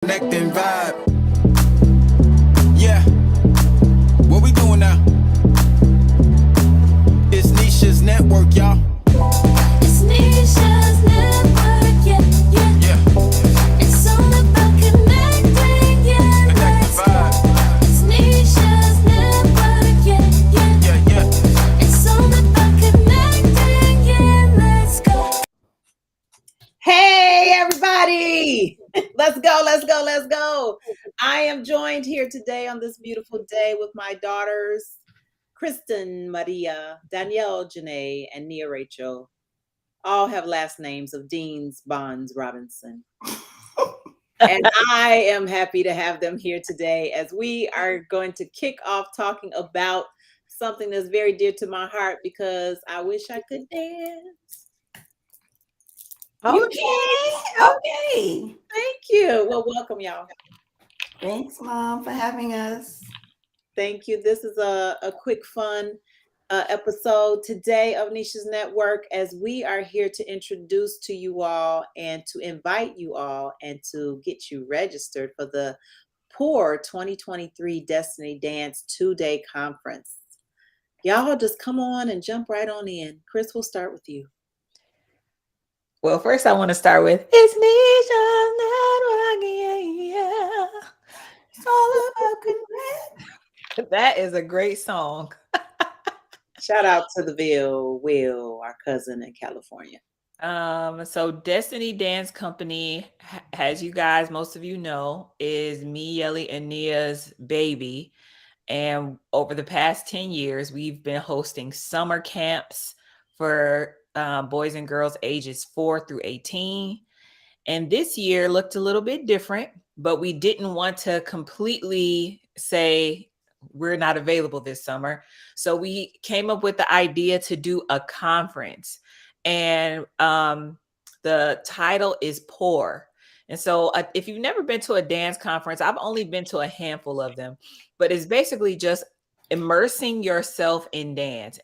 Connect and vibe. Yeah. What we doing now? It's Nisha's network, y'all. It's Nisha's network, yeah. It's all about connecting, yeah. Connect and vibe. It's Nisha's network, Yeah. It's all about connecting, yeah. Let's go. Hey, everybody. Let's go. I am joined here today on this beautiful day with my daughters, Kristen, Maria, Danielle, Janae, and Nia Rachel. All have last names of Deans, Bonds, Robinson. And I am happy to have them here today as we are going to kick off talking about something that's very dear to my heart because I wish I could dance. Okay. Thank you. Well, welcome, y'all. Thanks, Mom, for having us. Thank you. This is a quick, fun episode today of Nisha's Network as we are here to introduce to you all and to invite you all and to get you registered for the POUR 2023 Destiny Dance 2-day conference. Y'all just come on and jump right on in. Chris, we'll start with you. Well, first I want to start with it's Nisha's Network, yeah. It's all about connect. That is a great song. Shout out to the Will, our cousin in California. So Destiny Dance Company, as you guys, most of you know, is me, Yelly, and Nia's baby. And over the past 10 years, we've been hosting summer camps for boys and girls ages 4 through 18. And this year looked a little bit different, but we didn't want to completely say we're not available this summer. So we came up with the idea to do a conference. And the title is POUR. And so if you've never been to a dance conference, I've only been to a handful of them, but it's basically just immersing yourself in dance,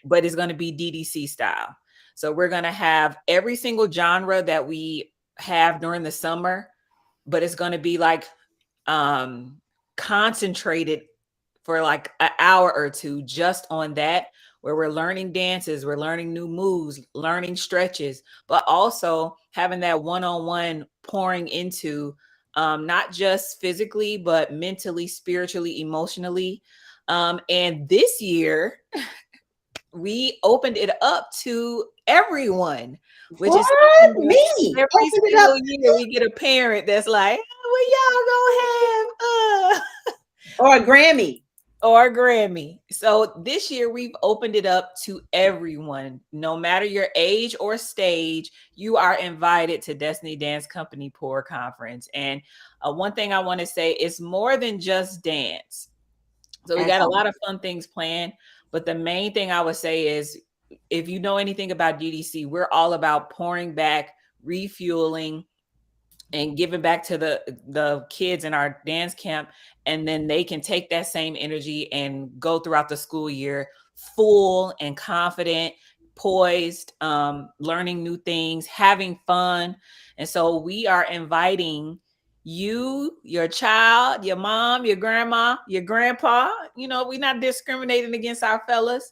but it's going to be DDC style. So we're going to have every single genre that we have during the summer, but it's going to be like concentrated for like an hour or two just on that, where we're learning dances, we're learning new moves, learning stretches, but also having that one-on-one pouring into not just physically, but mentally, spiritually, emotionally. And this year, we opened it up to everyone, which is me. every single year we get a parent that's like, oh, well, y'all gonna have Or a Grammy. or a Grammy. So this year we've opened it up to everyone, no matter your age or stage. You are invited to Destiny Dance Company POUR Conference. And one thing I want to say, it's more than just dance. So we got a lot of fun things planned, but the main thing I would say is, if you know anything about DDC, we're all about pouring back, refueling, and giving back to the kids in our dance camp. And then they can take that same energy and go throughout the school year full and confident, poised, learning new things, having fun. And so we are inviting you, your child, your mom, your grandma, your grandpa, we're not discriminating against our fellas,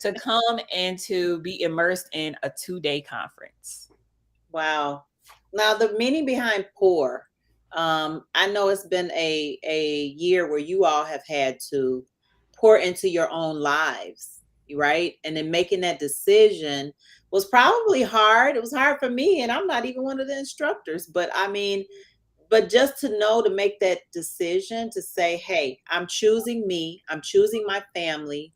to come and to be immersed in a 2-day conference. Wow. Now, the meaning behind POUR, I know it's been a year where you all have had to pour into your own lives, right? And then making that decision was probably hard. It was hard for me, and I'm not even one of the instructors, but just to know, to make that decision to say, hey, I'm choosing me, I'm choosing my family,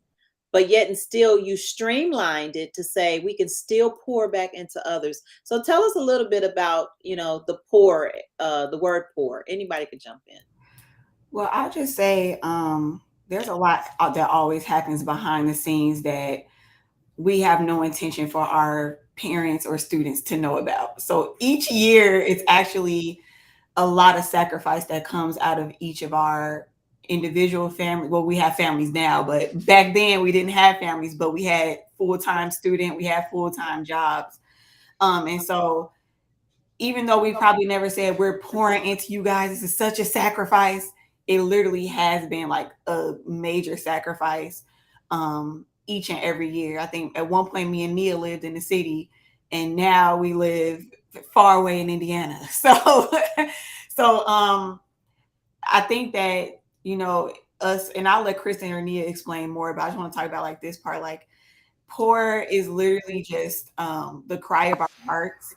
but yet and still you streamlined it to say we can still pour back into others. So tell us a little bit about, the POUR, the word POUR. Anybody could jump in. Well, I'll just say there's a lot that always happens behind the scenes that we have no intention for our parents or students to know about. So each year, it's actually a lot of sacrifice that comes out of each of our individual family. Well, we have families now, but back then we didn't have families, but we had full-time student, we had full-time jobs. And so even though we probably never said we're pouring into you guys, this is such a sacrifice. It literally has been like a major sacrifice each and every year. I think at one point me and Nia lived in the city, and now we live far away in Indiana. So I think that, us, and I'll let Kristen or Nia explain more, but I just want to talk about like this part. Like, pour is literally just the cry of our hearts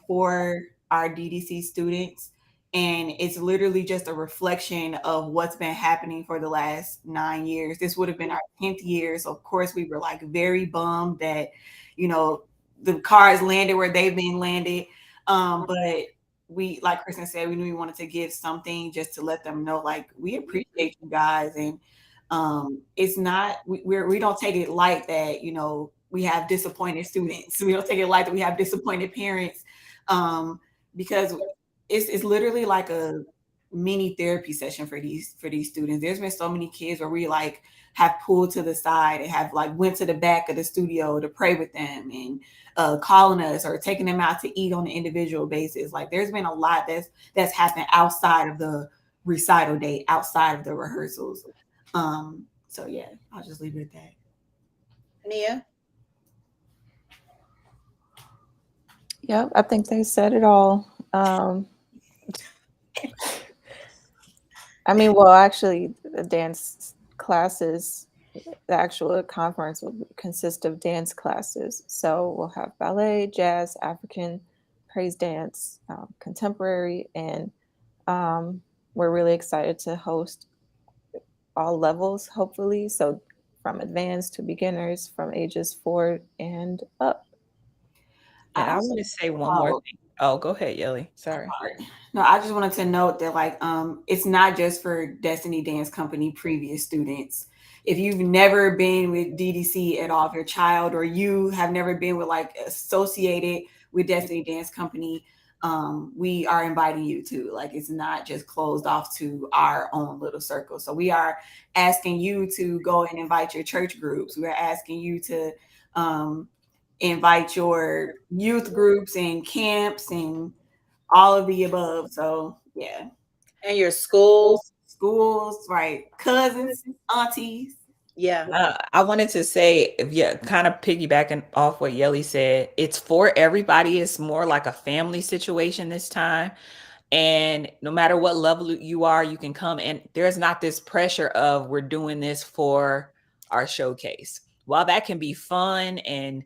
for our DDC students. And it's literally just a reflection of what's been happening for the last 9 years. This would have been our 10th year. So of course we were like very bummed that, the cars landed where they've been landed. But we, like Kristen said, we knew we wanted to give something just to let them know, like, we appreciate you guys. And it's not, we don't take it light that, we have disappointed students. We don't take it light that we have disappointed parents, because it's literally like a mini therapy session for these students. There's been so many kids where we like have pulled to the side and have like went to the back of the studio to pray with them, and calling us or taking them out to eat on an individual basis. Like, there's been a lot that's happened outside of the recital date, outside of the rehearsals. So yeah, I'll just leave it at that. Nia? Yeah, I think they said it all. Actually, the dance classes, the actual conference will consist of dance classes. So we'll have ballet, jazz, African, praise dance, contemporary, and we're really excited to host all levels, hopefully. So from advanced to beginners, from ages 4 and up. And I want to say one more thing. Oh, go ahead, Yelly. Sorry. No, I just wanted to note that, like, it's not just for Destiny Dance Company previous students. If you've never been with DDC at all, if your child or you have never been with, like, associated with Destiny Dance Company, we are inviting you to. Like, it's not just closed off to our own little circle. So we are asking you to go and invite your church groups. We're asking you to invite your youth groups and camps and all of the above. So yeah. And your schools, right? Cousins, aunties. Yeah. I wanted to say, kind of piggybacking off what Yelly said, it's for everybody. It's more like a family situation this time. And no matter what level you are, you can come, and there's not this pressure of we're doing this for our showcase. While that can be fun and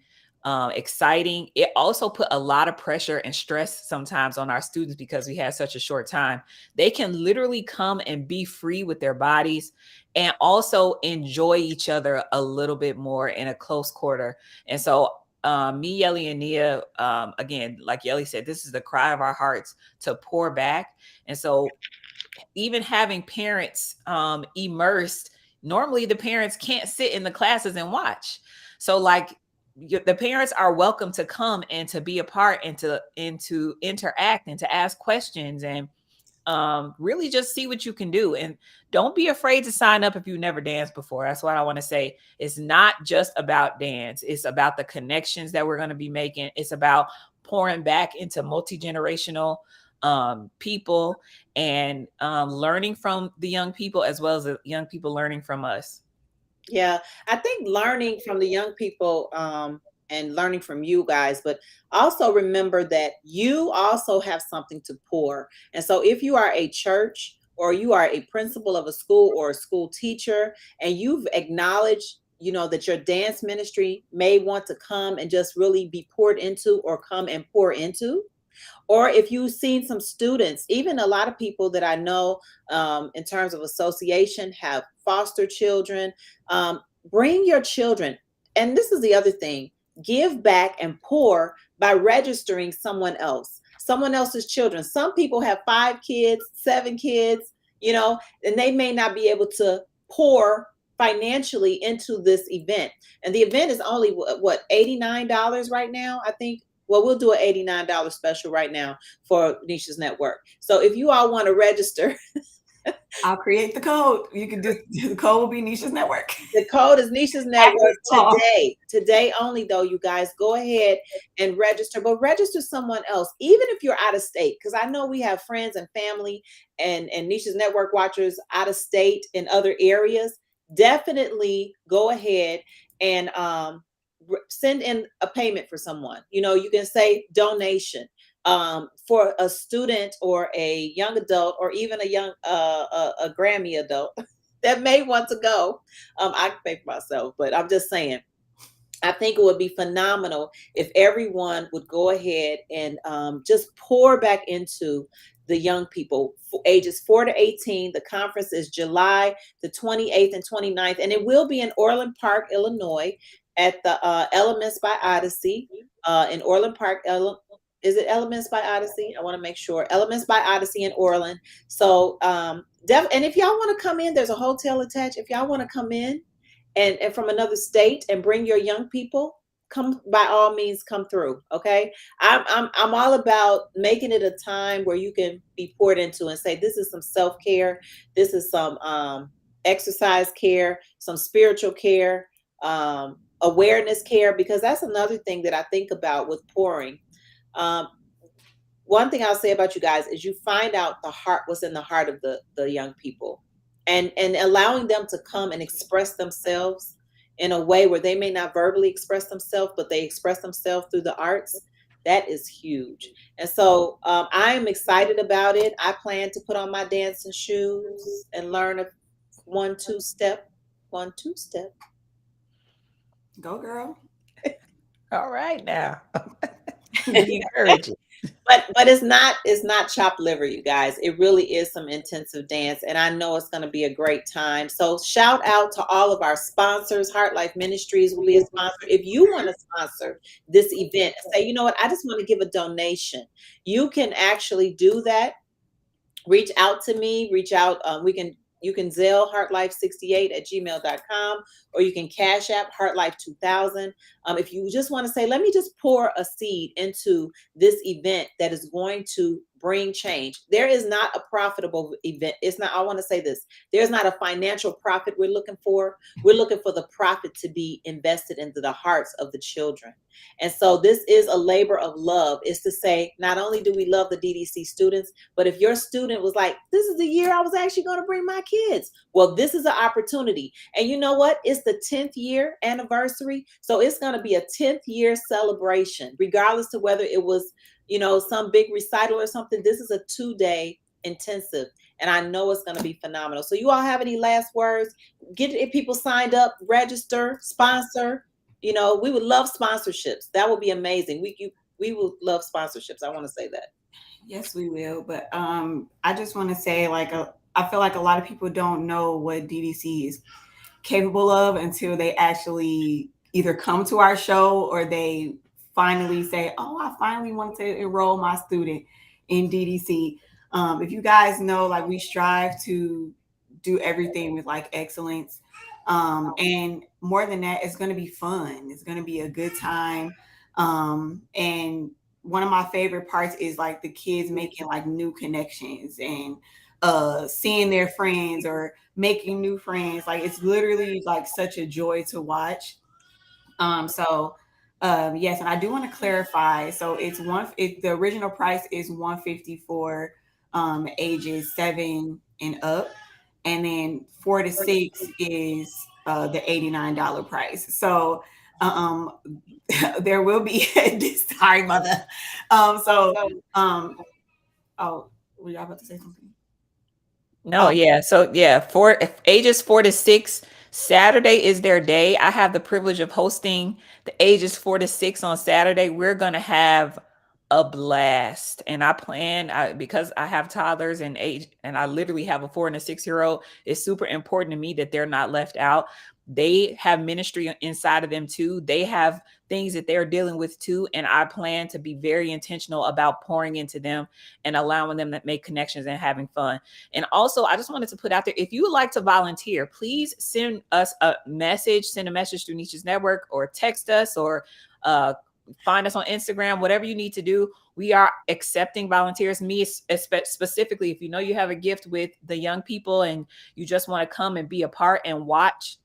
exciting, it also put a lot of pressure and stress sometimes on our students because we had such a short time. They can literally come and be free with their bodies and also enjoy each other a little bit more in a close quarter. And so me, Yelly, and Nia, again, like Yelly said, this is the cry of our hearts to pour back. And so even having parents immersed, normally the parents can't sit in the classes and watch. So like, the parents are welcome to come and to be a part and to interact and to ask questions and really just see what you can do. And don't be afraid to sign up if you've never danced before. That's what I want to say. It's not just about dance. It's about the connections that we're going to be making. It's about pouring back into multi-generational people and learning from the young people as well as the young people learning from us. Yeah, I think learning from the young people and learning from you guys, but also remember that you also have something to pour. And so if you are a church or you are a principal of a school or a school teacher, and you've acknowledged, that your dance ministry may want to come and just really be poured into or come and pour into, or if you've seen some students, even a lot of people that I know in terms of association have foster children, bring your children. And this is the other thing, give back and pour by registering someone else's children. Some people have 5 kids, 7 kids, and they may not be able to pour financially into this event. And the event is only what, $89 right now, I think. Well, we'll do an $89 special right now for Nisha's Network. So if you all want to register, I'll create the code. You can just the code will be Nisha's Network. The code is Nisha's Network today. Today only, though, you guys go ahead and register, but register someone else, even if you're out of state, because I know we have friends and family and Nisha's Network watchers out of state in other areas. Definitely go ahead and send in a payment for someone. You know, you can say donation for a student or a young adult or even a young a Grammy adult that may want to go. I can pay for myself, but I'm just saying, I think it would be phenomenal if everyone would go ahead and just pour back into the young people ages 4 to 18. The conference is July the 28th and 29th, and it will be in Orland Park, Illinois, at the Elements by Odyssey in Orland Park. Is it Elements by Odyssey? I want to make sure. Elements by Odyssey in Orland. So, and if y'all want to come in, there's a hotel attached. If y'all want to come in and from another state and bring your young people, come, by all means, come through. Okay. I'm all about making it a time where you can be poured into and say, this is some self-care. This is some exercise care, some spiritual care, awareness care, because that's another thing that I think about with pouring. One thing I'll say about you guys is you find out the heart, what's in the heart of the young people, and allowing them to come and express themselves in a way where they may not verbally express themselves, but they express themselves through the arts. That is huge. And so I am excited about it. I plan to put on my dancing shoes and learn a 1-2 step. 1-2 step. Go, girl. All right now. Be encouraging. But it's not chopped liver, you guys. It really is some intensive dance, and I know it's going to be a great time. So shout out to all of our sponsors. Heart Life Ministries will be a sponsor. If you want to sponsor this event and say, you know what, I just want to give a donation, you can actually do that. Reach out to me. Reach out. You can Zelle heartlife68@gmail.com, or you can Cash App Heartlife2000. If you just want to say, let me just pour a seed into this event that is going to bring change. There is not a profitable event. It's not, I want to say this, there's not a financial profit we're looking for. We're looking for the profit to be invested into the hearts of the children. And so this is a labor of love. It's to say, not only do we love the DDC students, but if your student was like, this is the year I was actually going to bring my kids, well, this is an opportunity. And you know what? It's the 10th year anniversary. So it's going to be a 10th year celebration, regardless of whether it was, you know, some big recital or something. This is a 2-day intensive, and I know it's going to be phenomenal. So you all have any last words? Get people signed up, register, sponsor. You know, we would love sponsorships. That would be amazing. We would love sponsorships. I want to say that. Yes, we will. But I just want to say, like, I feel like a lot of people don't know what DDC is capable of until they actually either come to our show or they finally say, oh, I finally want to enroll my student in DDC. If you guys know, like, we strive to do everything with like excellence. And more than that, it's going to be fun. It's going to be a good time. And one of my favorite parts is like the kids making like new connections and seeing their friends or making new friends. Like, it's literally like such a joy to watch. Yes, and I do want to clarify. So the original price is $150 for ages 7 and up, and then 4 to 6 is the $89 price. So there will be sorry, mother. Oh, were y'all about to say something? No, yeah. So yeah, ages 4 to 6. Saturday is their day. I have the privilege of hosting the ages 4 to 6 on Saturday. We're going to have a blast. And I plan, because I have toddlers and I literally have a 4 and a 6-year-old, it's super important to me that they're not left out. They have ministry inside of them too. They have things that they're dealing with too. And I plan to be very intentional about pouring into them and allowing them to make connections and having fun. And also, I just wanted to put out there, if you would like to volunteer, please send us a message through Nisha's Network, or text us, or find us on Instagram, whatever you need to do. We are accepting volunteers. Me specifically, if you know you have a gift with the young people and you just want to come and be a part and watch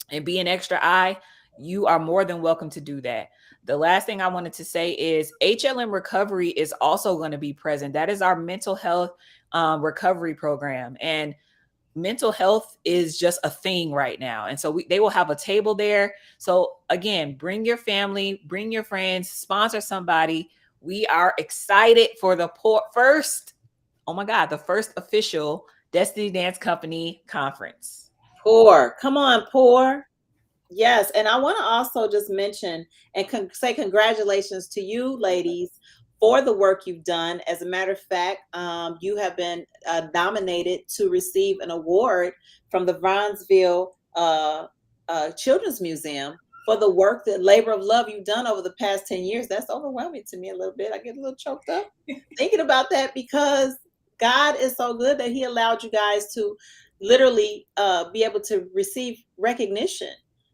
and be an extra eye, you are more than welcome to do that. The last thing I wanted to say is HLM Recovery is also going to be present. That is our mental health recovery program. And mental health is just a thing right now. And so they will have a table there. So again, bring your family, bring your friends, sponsor somebody. We are excited for the first official Destiny Dance Company conference. Poor. Come on, Poor. Yes. And I want to also just mention and say congratulations to you ladies for the work you've done. As a matter of fact, you have been nominated to receive an award from the Bronzeville Children's Museum for the work, the labor of love you've done over the past 10 years. That's overwhelming to me a little bit. I get a little choked up thinking about that, because God is so good that he allowed you guys to literally be able to receive recognition.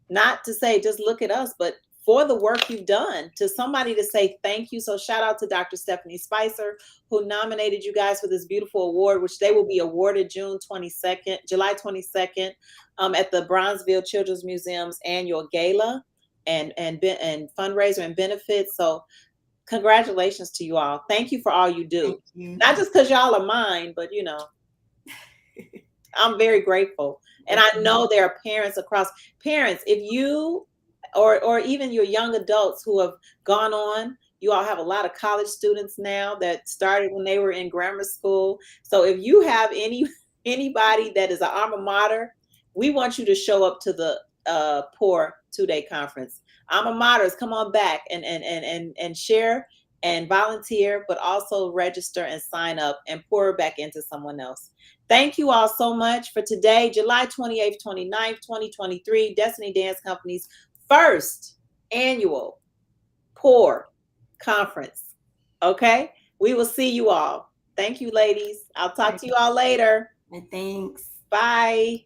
Not to say just look at us, but for the work you've done, to somebody to say thank you. So shout out to Dr. Stephanie Spicer, who nominated you guys for this beautiful award, which they will be awarded July 22nd, at the Bronzeville Children's Museum's annual gala and fundraiser and benefits. So congratulations to you all. Thank you for all you do. You. Not just because y'all are mine, but you know, I'm very grateful. And I know there are parents, if you or even your young adults who have gone on, you all have a lot of college students now that started when they were in grammar school. So if you have anybody that is an alma mater, we want you to show up to the POUR 2-day conference. Alma maters, come on back and share and volunteer, but also register and sign up and pour back into someone else. Thank you all so much for today, July 28th, 29th, 2023, Destiny Dance Company's first annual POUR conference. Okay, we will see you all. Thank you, ladies. I'll talk to you all later. Thanks. Bye.